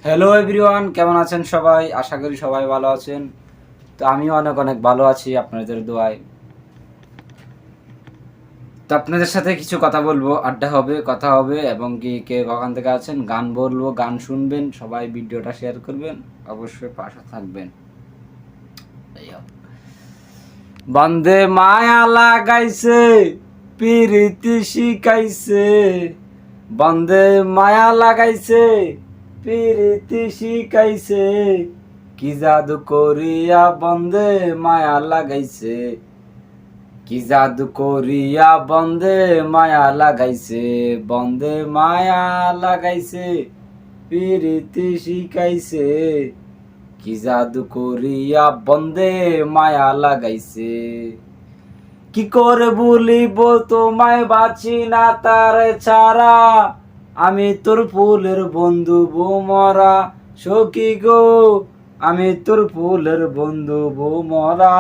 Hello everyone, কেমন আছেন সবাই? আশা করি সবাই ভালো আছেন। তো আমিও অনেক অনেক ভালো আছি আপনাদের দোয়ায়। তো আপনাদের সাথে কিছু কথা বলবো, আড্ডা হবে, কথা হবে, এবং কি কে কখন থেকে আছেন, গান বলবো, গান শুনবেন, সবাই ভিডিওটা শেয়ার করবেন, অবশ্যই পাশে থাকবেন। এই হোক। বন্দে মায়া লাগাইছে, পিরিতি শিখাইছে, বন্দে মায়া লাগাইছে, পিরিতি শিখাইছে, কি জাদু করিয়া বন্দে মায়া লাগাইছে, কি জাদু করিয়া বন্দে মায়া লাগাইছে, বন্দে মায়া লাগাইছে, পিরিতি শিখাইছে, কি জাদু করিয়া বন্দে মায়া লাগাইছে। কি করে বলিব তোমায় বাঁচি না তার ছাড়া, আমি তোর ফুলের বন্ধু বোমরা, সখী গো আমি তোর ফুলের বন্ধু বোমরা।